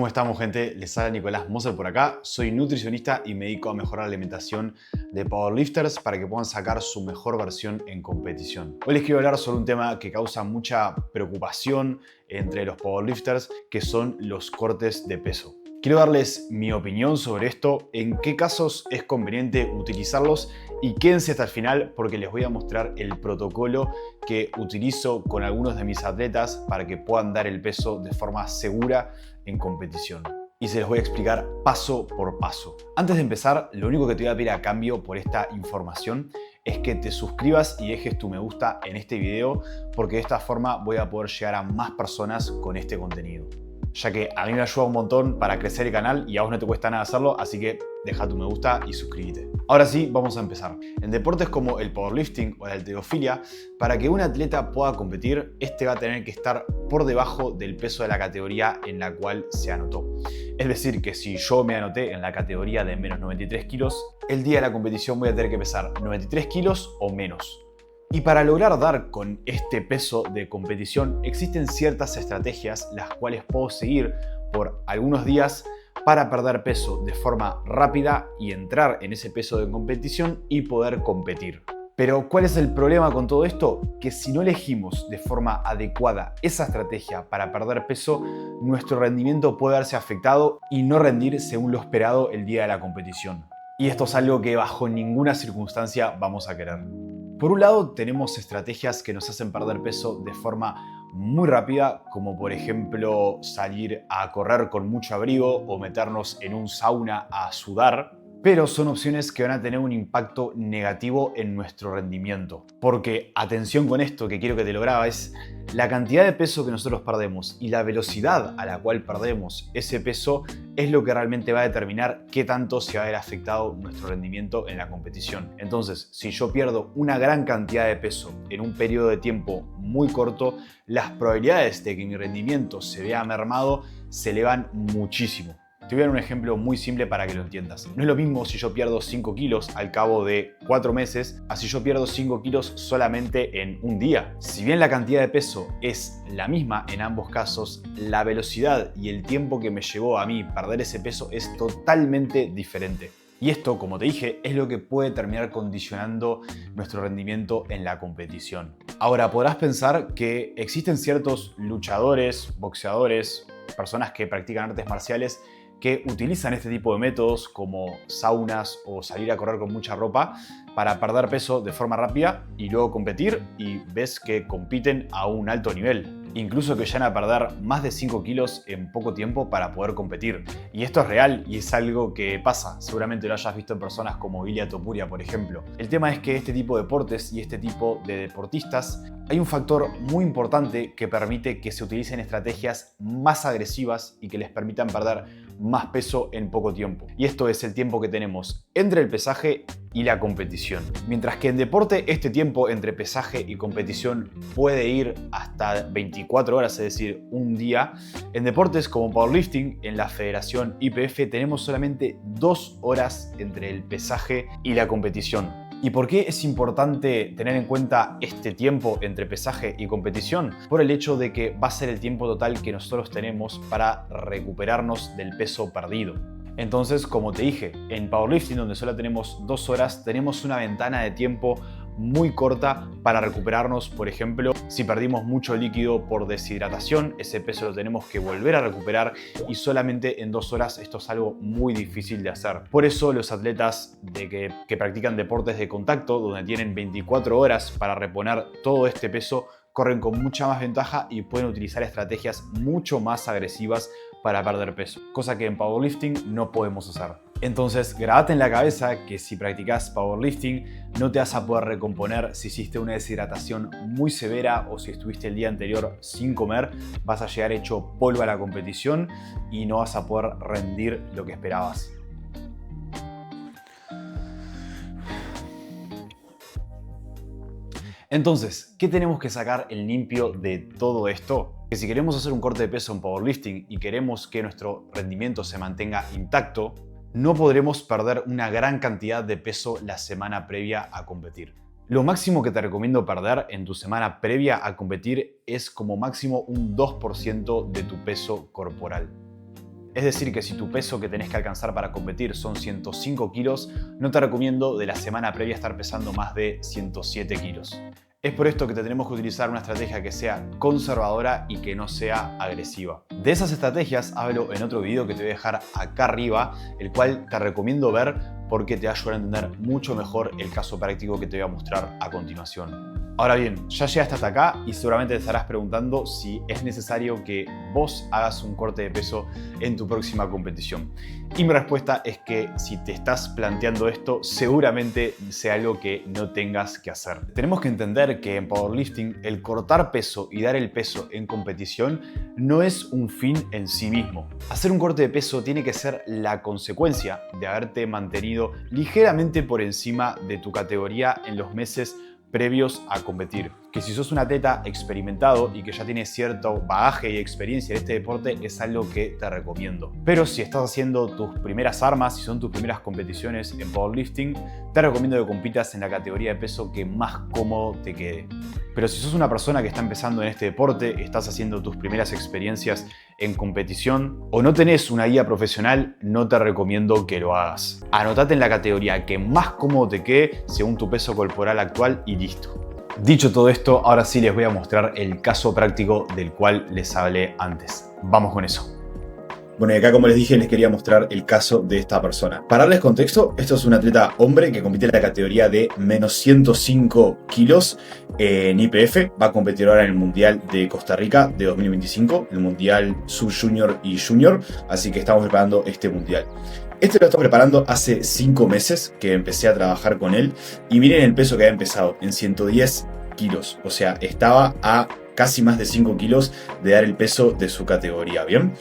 ¿Cómo estamos, gente? Les habla Nicolás Moser por acá. Soy nutricionista y me dedico a mejorar la alimentación de powerlifters para que puedan sacar su mejor versión en competición. Hoy les quiero hablar sobre un tema que causa mucha preocupación entre los powerlifters, que son los cortes de peso. Quiero darles mi opinión sobre esto, en qué casos es conveniente utilizarlos y quédense hasta el final porque les voy a mostrar el protocolo que utilizo con algunos de mis atletas para que puedan dar el peso de forma segura en competición. Y se los voy a explicar paso por paso. Antes de empezar, lo único que te voy a pedir a cambio por esta información es que te suscribas y dejes tu me gusta en este video, porque de esta forma voy a poder llegar a más personas con este contenido, ya que a mí me ayuda un montón para crecer el canal y a vos no te cuesta nada hacerlo, así que deja tu me gusta y suscríbete. Ahora sí, vamos a empezar. En deportes como el powerlifting o la halterofilia, para que un atleta pueda competir, este va a tener que estar por debajo del peso de la categoría en la cual se anotó. Es decir, que si yo me anoté en la categoría de menos 93 kilos, el día de la competición voy a tener que pesar 93 kilos o menos. Y para lograr dar con este peso de competición existen ciertas estrategias las cuales puedo seguir por algunos días para perder peso de forma rápida y entrar en ese peso de competición y poder competir. Pero ¿cuál es el problema con todo esto? Que si no elegimos de forma adecuada esa estrategia para perder peso, nuestro rendimiento puede verse afectado y no rendir según lo esperado el día de la competición. Y esto es algo que bajo ninguna circunstancia vamos a querer. Por un lado, tenemos estrategias que nos hacen perder peso de forma muy rápida, como por ejemplo salir a correr con mucho abrigo o meternos en un sauna a sudar, pero son opciones que van a tener un impacto negativo en nuestro rendimiento. Porque, atención con esto que quiero que te lo grabes, la cantidad de peso que nosotros perdemos y la velocidad a la cual perdemos ese peso es lo que realmente va a determinar qué tanto se va a ver afectado nuestro rendimiento en la competición. Entonces, si yo pierdo una gran cantidad de peso en un periodo de tiempo muy corto, las probabilidades de que mi rendimiento se vea mermado se elevan muchísimo. Te voy a dar un ejemplo muy simple para que lo entiendas. No es lo mismo si yo pierdo 5 kilos al cabo de 4 meses a si yo pierdo 5 kilos solamente en un día. Si bien la cantidad de peso es la misma en ambos casos, la velocidad y el tiempo que me llevó a mí perder ese peso es totalmente diferente. Y esto, como te dije, es lo que puede terminar condicionando nuestro rendimiento en la competición. Ahora, podrás pensar que existen ciertos luchadores, boxeadores, personas que practican artes marciales que utilizan este tipo de métodos como saunas o salir a correr con mucha ropa para perder peso de forma rápida y luego competir, y ves que compiten a un alto nivel. Incluso que llegan a perder más de 5 kilos en poco tiempo para poder competir. Y esto es real y es algo que pasa. Seguramente lo hayas visto en personas como Ilia Topuria, por ejemplo. El tema es que este tipo de deportes y este tipo de deportistas, hay un factor muy importante que permite que se utilicen estrategias más agresivas y que les permitan perder más peso en poco tiempo. Y esto es el tiempo que tenemos entre el pesaje y la competición. Mientras que en deporte este tiempo entre pesaje y competición puede ir hasta 24 horas, es decir, un día, en deportes como powerlifting, en la Federación IPF tenemos solamente 2 horas entre el pesaje y la competición. ¿Y por qué es importante tener en cuenta este tiempo entre pesaje y competición? Por el hecho de que va a ser el tiempo total que nosotros tenemos para recuperarnos del peso perdido. Entonces, como te dije, en powerlifting, donde solo tenemos 2 horas, tenemos una ventana de tiempo muy corta para recuperarnos. Por ejemplo, si perdimos mucho líquido por deshidratación, ese peso lo tenemos que volver a recuperar y solamente en 2 horas esto es algo muy difícil de hacer. Por eso los atletas que practican deportes de contacto, donde tienen 24 horas para reponer todo este peso, corren con mucha más ventaja y pueden utilizar estrategias mucho más agresivas para perder peso, cosa que en powerlifting no podemos hacer. Entonces, grabate en la cabeza que si practicas powerlifting no te vas a poder recomponer si hiciste una deshidratación muy severa o si estuviste el día anterior sin comer, vas a llegar hecho polvo a la competición y no vas a poder rendir lo que esperabas. Entonces, ¿qué tenemos que sacar en limpio de todo esto? Que si queremos hacer un corte de peso en powerlifting y queremos que nuestro rendimiento se mantenga intacto, no podremos perder una gran cantidad de peso la semana previa a competir. Lo máximo que te recomiendo perder en tu semana previa a competir es como máximo un 2% de tu peso corporal. Es decir, que si tu peso que tenés que alcanzar para competir son 105 kilos, no te recomiendo de la semana previa estar pesando más de 107 kilos. Es por esto que tenemos que utilizar una estrategia que sea conservadora y que no sea agresiva. De esas estrategias hablo en otro video que te voy a dejar acá arriba, el cual te recomiendo ver porque te va a ayudar a entender mucho mejor el caso práctico que te voy a mostrar a continuación. Ahora bien, ya llegaste hasta acá y seguramente te estarás preguntando si es necesario que vos hagas un corte de peso en tu próxima competición. Y mi respuesta es que si te estás planteando esto, seguramente sea algo que no tengas que hacer. Tenemos que entender que en powerlifting el cortar peso y dar el peso en competición no es un fin en sí mismo. Hacer un corte de peso tiene que ser la consecuencia de haberte mantenido ligeramente por encima de tu categoría en los meses previos a competir. Que si sos un atleta experimentado y que ya tienes cierto bagaje y experiencia en este deporte, es algo que te recomiendo. Pero si estás haciendo tus primeras armas, si son tus primeras competiciones en powerlifting, te recomiendo que compitas en la categoría de peso que más cómodo te quede. Pero si sos una persona que está empezando en este deporte, estás haciendo tus primeras experiencias en competición o no tenés una guía profesional, no te recomiendo que lo hagas. Anotate en la categoría que más cómodo te quede según tu peso corporal actual y listo. Dicho todo esto, ahora sí les voy a mostrar el caso práctico del cual les hablé antes. Vamos con eso. Bueno, y acá, como les dije, les quería mostrar el caso de esta persona. Para darles contexto, esto es un atleta hombre que compite en la categoría de menos 105 kilos en IPF. Va a competir ahora en el Mundial de Costa Rica de 2025, el Mundial Sub-Junior y Junior, así que estamos preparando este Mundial. Este lo estoy preparando hace 5 meses que empecé a trabajar con él y miren el peso que había empezado, en 110 kilos. O sea, estaba a casi más de 5 kilos de dar el peso de su categoría, ¿bien?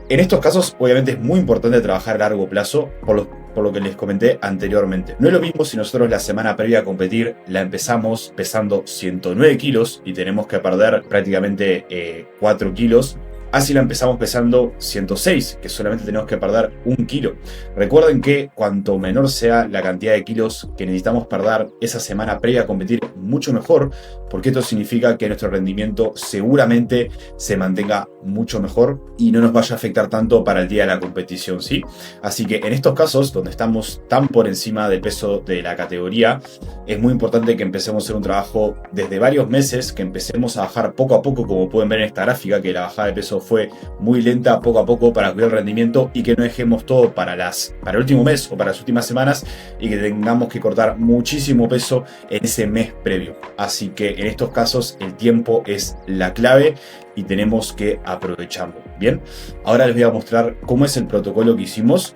En estos casos, obviamente, es muy importante trabajar a largo plazo, por lo que les comenté anteriormente. No es lo mismo si nosotros la semana previa a competir la empezamos pesando 109 kilos y tenemos que perder prácticamente 4 kilos, así la empezamos pesando 106, que solamente tenemos que perder 1 kilo. Recuerden que cuanto menor sea la cantidad de kilos que necesitamos perder esa semana previa a competir, mucho mejor, porque esto significa que nuestro rendimiento seguramente se mantenga mucho mejor y no nos vaya a afectar tanto para el día de la competición, ¿sí? Así que en estos casos, donde estamos tan por encima del peso de la categoría, es muy importante que empecemos a hacer un trabajo desde varios meses, que empecemos a bajar poco a poco, como pueden ver en esta gráfica, que la bajada de peso fue muy lenta poco a poco para cuidar el rendimiento y que no dejemos todo para el último mes o para las últimas semanas y que tengamos que cortar muchísimo peso en ese mes previo. Así que en estos casos el tiempo es la clave y tenemos que aprovecharlo. Bien, ahora les voy a mostrar cómo es el protocolo que hicimos,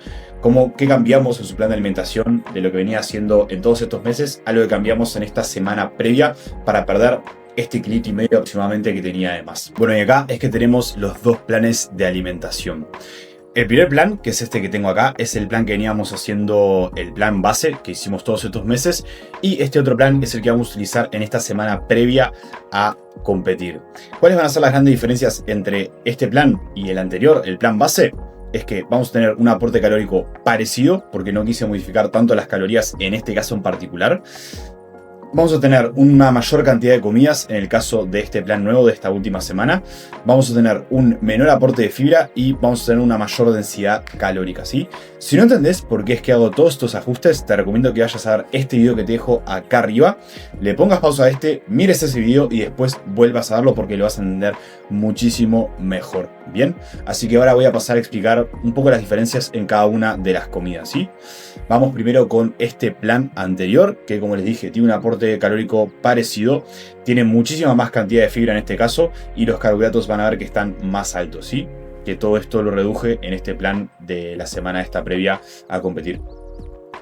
qué cambiamos en su plan de alimentación de lo que venía haciendo en todos estos meses a lo que cambiamos en esta semana previa para perder este kilito y medio aproximadamente que tenía de más. Bueno, y acá es que tenemos los dos planes de alimentación. El primer plan, que es este que tengo acá, es el plan que veníamos haciendo, el plan base que hicimos todos estos meses, y este otro plan es el que vamos a utilizar en esta semana previa a competir. ¿Cuáles van a ser las grandes diferencias entre este plan y el anterior, el plan base? Es que vamos a tener un aporte calórico parecido, porque no quise modificar tanto las calorías en este caso en particular. Vamos a tener una mayor cantidad de comidas en el caso de este plan nuevo de esta última semana. Vamos a tener un menor aporte de fibra y vamos a tener una mayor densidad calórica, ¿sí? Si no entendés por qué es que hago todos estos ajustes, te recomiendo que vayas a ver este video que te dejo acá arriba, le pongas pausa a este, mires ese video y después vuelvas a verlo porque lo vas a entender muchísimo mejor, ¿bien? Así que ahora voy a pasar a explicar un poco las diferencias en cada una de las comidas, ¿sí? Vamos primero con este plan anterior, que como les dije, tiene un aporte calórico parecido, tiene muchísima más cantidad de fibra en este caso y los carbohidratos van a ver que están más altos, ¿sí? Que todo esto lo reduje en este plan de la semana esta previa a competir.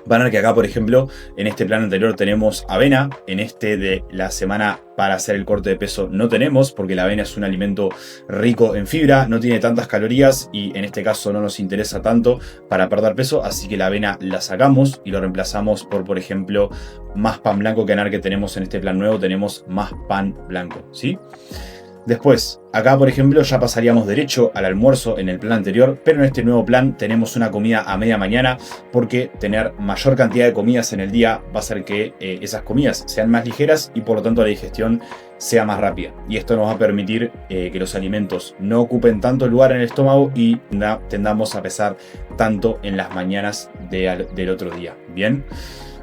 Van a ver que acá, por ejemplo, en este plan anterior tenemos avena, en este de la semana para hacer el corte de peso no tenemos, porque la avena es un alimento rico en fibra, no tiene tantas calorías y en este caso no nos interesa tanto para perder peso, así que la avena la sacamos y lo reemplazamos por ejemplo, más pan blanco, que en el que tenemos en este plan nuevo, tenemos más pan blanco, ¿sí? Después, acá por ejemplo ya pasaríamos derecho al almuerzo en el plan anterior, pero en este nuevo plan tenemos una comida a media mañana porque tener mayor cantidad de comidas en el día va a hacer que esas comidas sean más ligeras y por lo tanto la digestión sea más rápida. Y esto nos va a permitir que los alimentos no ocupen tanto lugar en el estómago y tendamos a pesar tanto en las mañanas del otro día. Bien.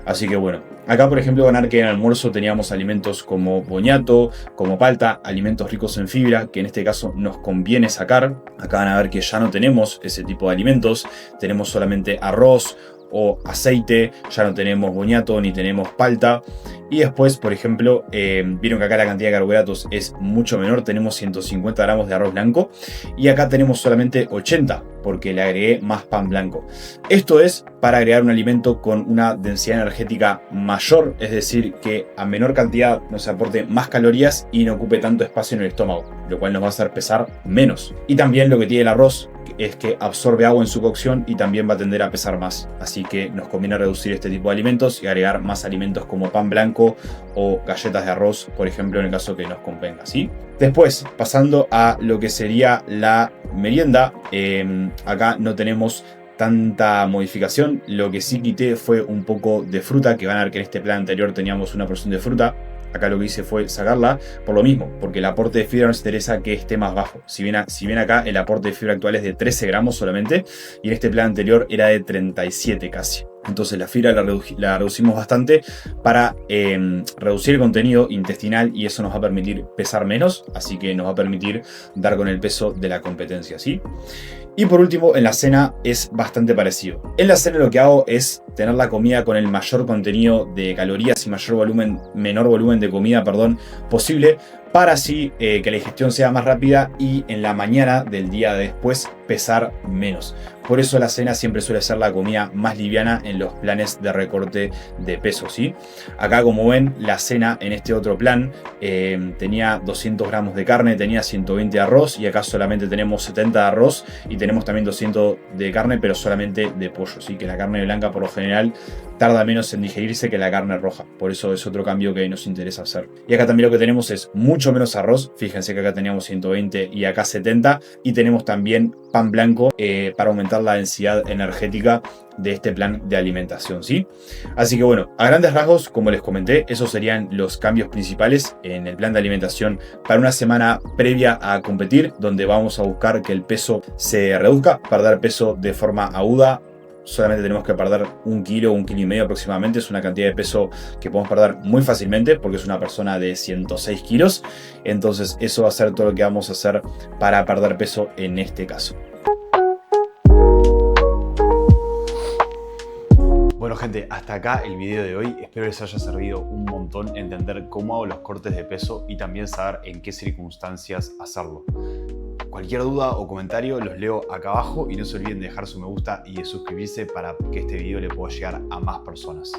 Así que bueno, acá por ejemplo van a ver que en el almuerzo teníamos alimentos como boñato, como palta, alimentos ricos en fibra, que en este caso nos conviene sacar. Acá van a ver que ya no tenemos ese tipo de alimentos, tenemos solamente arroz o aceite, ya no tenemos boñato ni tenemos palta. Y después, por ejemplo, vieron que acá la cantidad de carbohidratos es mucho menor, tenemos 150 gramos de arroz blanco y acá tenemos solamente 80 porque le agregué más pan blanco. Esto es para agregar un alimento con una densidad energética mayor, es decir, que a menor cantidad nos aporte más calorías y no ocupe tanto espacio en el estómago, lo cual nos va a hacer pesar menos. Y también lo que tiene el arroz es que absorbe agua en su cocción y también va a tender a pesar más. Así que nos conviene reducir este tipo de alimentos y agregar más alimentos como pan blanco o galletas de arroz, por ejemplo, en el caso que nos convenga, ¿sí? Después, pasando a lo que sería la merienda, acá no tenemos tanta modificación. Lo que sí quité fue un poco de fruta, que van a ver que en este plan anterior teníamos una porción de fruta. Acá lo que hice fue sacarla por lo mismo, porque el aporte de fibra nos interesa que esté más bajo. Si bien acá el aporte de fibra actual es de 13 gramos solamente, y en este plan anterior era de 37 casi. Entonces la fibra la reducimos bastante para reducir el contenido intestinal y eso nos va a permitir pesar menos, así que nos va a permitir dar con el peso de la competencia, ¿sí? Y por último, en la cena es bastante parecido. En la cena lo que hago es tener la comida con el mayor contenido de calorías y menor volumen de comida, posible, para así que la digestión sea más rápida y en la mañana del día después pesar menos. Por eso la cena siempre suele ser la comida más liviana en los planes de recorte de peso, ¿sí? Acá, como ven, la cena en este otro plan tenía 200 gramos de carne, tenía 120 de arroz y acá solamente tenemos 70 de arroz y tenemos también 200 de carne, pero solamente de pollo, ¿sí? Que la carne blanca por lo general tarda menos en digerirse que la carne roja. Por eso es otro cambio que nos interesa hacer. Y acá también lo que tenemos es mucho menos arroz. Fíjense que acá teníamos 120 y acá 70. Y tenemos también pan blanco para aumentar la densidad energética de este plan de alimentación, ¿sí? Así que bueno, a grandes rasgos, como les comenté, esos serían los cambios principales en el plan de alimentación para una semana previa a competir, donde vamos a buscar que el peso se reduzca, perder peso de forma aguda. Solamente tenemos que perder 1 kilo, 1,5 kilos aproximadamente. Es una cantidad de peso que podemos perder muy fácilmente porque es una persona de 106 kilos. Entonces eso va a ser todo lo que vamos a hacer para perder peso en este caso. Bueno gente, hasta acá el video de hoy. Espero les haya servido un montón entender cómo hago los cortes de peso y también saber en qué circunstancias hacerlo. Cualquier duda o comentario los leo acá abajo y no se olviden de dejar su me gusta y de suscribirse para que este video le pueda llegar a más personas.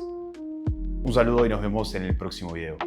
Un saludo y nos vemos en el próximo video.